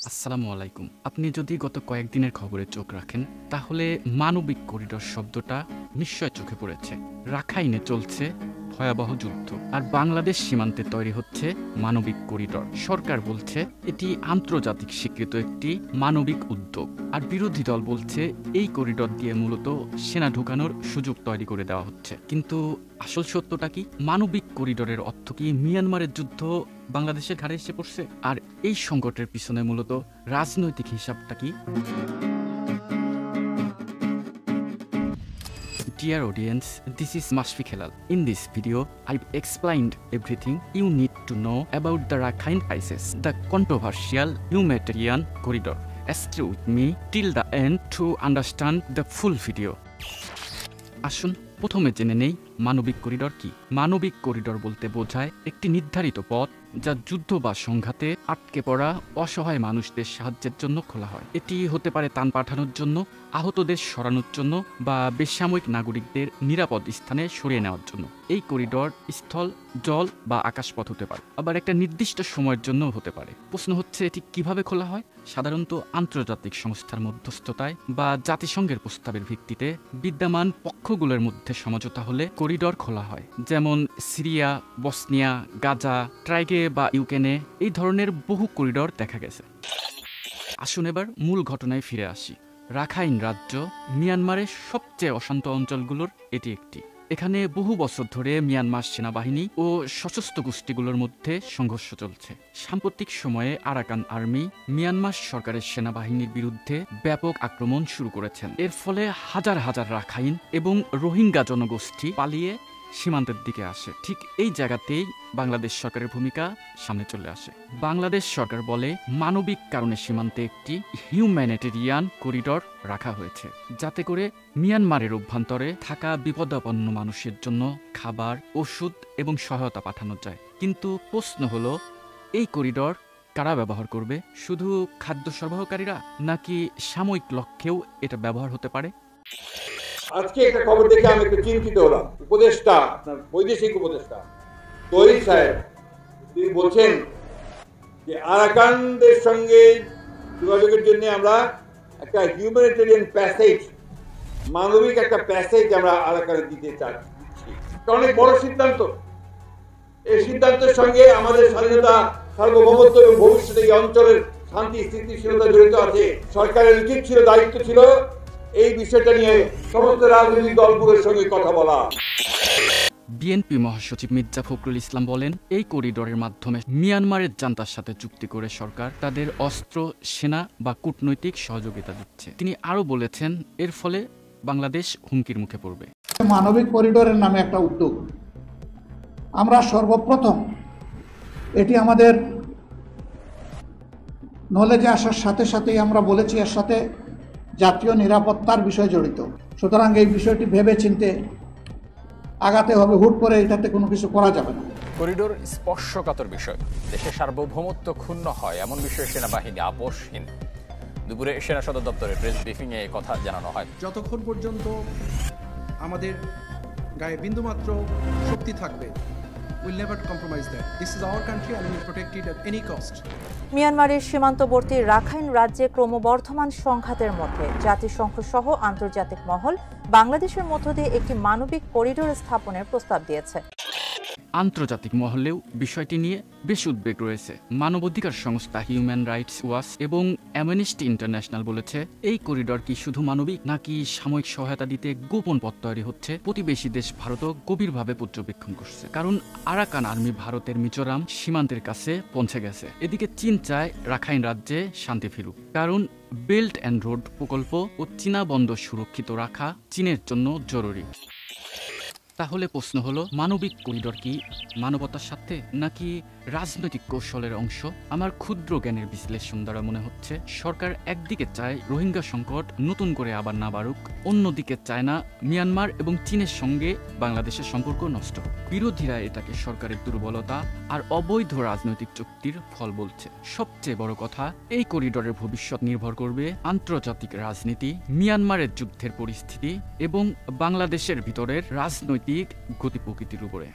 আসসালামু আলাইকুম। আপনি যদি গত কয়েকদিনের খবরে চোখ রাখেন তাহলে মানবিক করিডোর শব্দটা নিশ্চয় চোখে পড়েছে। রাখাইনে চলছে ভয়াবহ যুদ্ধ আর বাংলাদেশ সীমান্তে তৈরি হচ্ছে মানবিক করিডোর। সরকার বলছে এটি আন্তর্জাতিক স্বীকৃত একটি মানবিক উদ্যোগ, আর বিরোধী দল বলছে এই করিডোর দিয়ে মূলত সেনা ঢুকানোর সুযোগ তৈরি করে দেওয়া হচ্ছে। কিন্তু আসল সত্যটা কি? মানবিক করিডোরের অর্থ কি মিয়ানমারের যুদ্ধ বাংলাদেশের ঘাড়ে এসে পড়ছে? আর এই সংকটের পিছনে মূলত রাজনৈতিক হিসাবটা কি? Dear audience, this is Mashfiq Helal. In this video, I've explained everything you need to know about the Rakhine crisis, the controversial humanitarian corridor. Stay with me till the end to understand the full video. আসুন প্রথমে জেনে নেই মানবিক corridor কি। মানবিক corridor বলতে বোঝায় একটি নির্ধারিত পথ যা যুদ্ধ বা সংঘাতে আটকে পড়া অসহায় মানুষদের সাহায্যের জন্য খোলা হয়। এটি হতে পারে ত্রাণ পাঠানোর জন্য, আহতদের সরানোর জন্য বা বেসামরিক নাগরিকদের নিরাপদ স্থানে সরিয়ে নেওয়ার জন্য। এই করিডোর স্থল, জল বা আকাশপথ হতে পারে, আবার একটা নির্দিষ্ট সময়ের জন্য হতে পারে। প্রশ্ন হচ্ছে এটি কিভাবে খোলা হয়? সাধারণত আন্তর্জাতিক সংস্থার মধ্যস্থতায় বা জাতিসংঘের প্রস্তাবের ভিত্তিতে বিদ্যমান পক্ষগুলোর মধ্যে সমঝোতা হলে করিডোর খোলা হয়। যেমন সিরিয়া, বসনিয়া, গাজা, ট্রাইগে বা ইউক্রেনে এই ধরনের বহু করিডোর দেখা গেছে। আসুন এবার মূল ঘটনায় ফিরে আসি। রাখাইন রাজ্য মিয়ানমারের সবচেয়ে অশান্ত অঞ্চলগুলোর এটি একটি। এখানে বহু বছর ধরে মিয়ানমার সেনাবাহিনী ও সশস্ত্র গোষ্ঠীগুলোর মধ্যে সংঘর্ষ চলছে। সাম্প্রতিক সময়ে আরাকান আর্মি মিয়ানমার সরকারের সেনাবাহিনীর বিরুদ্ধে ব্যাপক আক্রমণ শুরু করেছেন। এর ফলে হাজার হাজার রাখাইন এবং রোহিঙ্গা জনগোষ্ঠী পালিয়ে সীমান্তের দিকে আসে। ঠিক এই জায়গাতেই বাংলাদেশ সরকারের ভূমিকা সামনে চলে আসে। বাংলাদেশ সরকার বলে মানবিক কারণে সীমান্তে একটি হিউম্যানিটেরিয়ান করিডোর রাখা হয়েছে, যাতে করে মিয়ানমারের অভ্যন্তরে থাকা বিপদাপন্ন মানুষের জন্য খাবার, ওষুধ এবং সহায়তা পাঠানো যায়। কিন্তু প্রশ্ন হলো, এই করিডোর কারা ব্যবহার করবে? শুধু খাদ্য সরবরাহকারীরা, নাকি সাময়িক লক্ষ্যেও এটা ব্যবহার হতে পারে? আজকে একটা খবর দেখে আমি একটু চিন্তিত হলাম। উপদেষ্টা, আপনার বৈদেশিক উপদেষ্টা তহিদ সাহেব তিনি বলছেন যে আরাকানদের সঙ্গে যোগাযোগের জন্য আমরা একটা হিউম্যানিটেরিয়ান প্যাসেজ, মানবিক একটা প্যাসেজ আমরা আরাকানে দিতে চাচ্ছি। এটা অনেক বড় সিদ্ধান্ত। এই সিদ্ধান্তের সঙ্গে আমাদের স্বাধীনতা, সার্বভৌমত্ব এবং ভবিষ্যতে এই অঞ্চলের শান্তি স্থিতিশীলতা জড়িত আছে। সরকারের উচিত ছিল, দায়িত্ব ছিল এই বিষয়টা নিয়ে সমস্ত রাজনৈতিক দলগুলোর সঙ্গে কথা বলা। বিএনপি মহাসচিব মির্জা ফখরুল ইসলাম বলেন, এই করিডোরের মাধ্যমে মিয়ানমারের জান্তার সাথে চুক্তি করে সরকার তাদের অস্ত্র, সেনা বা কূটনৈতিক সহযোগিতা দিচ্ছে। তিনি আরও বলেছেন, এর ফলে বাংলাদেশ হুমকির মুখে পড়বে। মানবিক করিডোরের নামে একটা উদ্যোগ আমরা সর্বপ্রথম, এটি আমাদের নলেজে আসার সাথে সাথেই আমরা বলেছি এর সাথে জাতীয় নিরাপত্তার বিষয় জড়িত। সুতরাং এই বিষয়টি ভেবে চিনতে আগাতে হবে। হুট করে এটাতে কোনো কিছু করা যাবে না। করিডোর স্পর্শকাতর বিষয়, দেশের সার্বভৌমত্ব ক্ষুণ্ণ হয় এমন বিষয়ে সেনাবাহিনী আপোষহীন। দুপুরে সেনা সদর দপ্তরে প্রেস ব্রিফিংয়ে এই কথা জানানো হয়। যতক্ষণ পর্যন্ত আমাদের গায়ে বিন্দুমাত্র শক্তি থাকবে, we'll never compromise that. This is our country and we will protect it at any cost. মিয়ানমারের সীমান্তবর্তী রাখাইন রাজ্যে ক্রমবর্ধমান সংঘাতের মধ্যে জাতিসংঘ সহ আন্তর্জাতিক মহল বাংলাদেশের মধ্য দিয়ে একটি মানবিক করিডোর স্থাপনের প্রস্তাব দিয়েছে। আন্তর্জাতিক মহলেও বিষয়টি নিয়ে বেশ উদ্বেগ রয়েছে। মানবাধিকার সংস্থা হিউম্যান রাইটস ওয়াচ এবং অ্যামনেস্টি ইন্টারন্যাশনাল বলেছে, এই করিডোর কি শুধু মানবিক, নাকি সাময়িক সহায়তা দিতে গোপন পথ তৈরি হচ্ছে? প্রতিবেশী দেশ ভারতও গভীরভাবে পর্যবেক্ষণ করছে, কারণ আরাকান আর্মি ভারতের মিজোরাম সীমান্তের কাছে পৌঁছে গেছে। এদিকে চীন চায় রাখাইন রাজ্যে শান্তি ফিরুক, কারণ বেল্ট অ্যান্ড রোড প্রকল্প ও চীনা বন্দর সুরক্ষিত রাখা চীনের জন্য জরুরি। তাহলে প্রশ্ন হলো, মানবিক করিডোর কি মানবতার সাথে, নাকি রাজনৈতিক কৌশলের অংশ? আমার ক্ষুদ্র জ্ঞানের বিশ্লেষণ দ্বারা মনে হচ্ছে সরকার একদিকে চায় রোহিঙ্গা সংকট নতুন করে আবার না বাড়ুক, অন্যদিকে চায় না মিয়ানমার এবং চীনের সঙ্গে বাংলাদেশের সম্পর্ক নষ্ট হোক। বিরোধীরা এটাকে সরকারের দুর্বলতা আর অবৈধ রাজনৈতিক চুক্তির ফল বলছে। সবচেয়ে বড় কথা, এই করিডোরের ভবিষ্যৎ নির্ভর করবে আন্তর্জাতিক রাজনীতি, মিয়ানমারের যুদ্ধের পরিস্থিতি এবং বাংলাদেশের ভিতরের রাজনৈতিক গতি প্রকৃতির উপরে।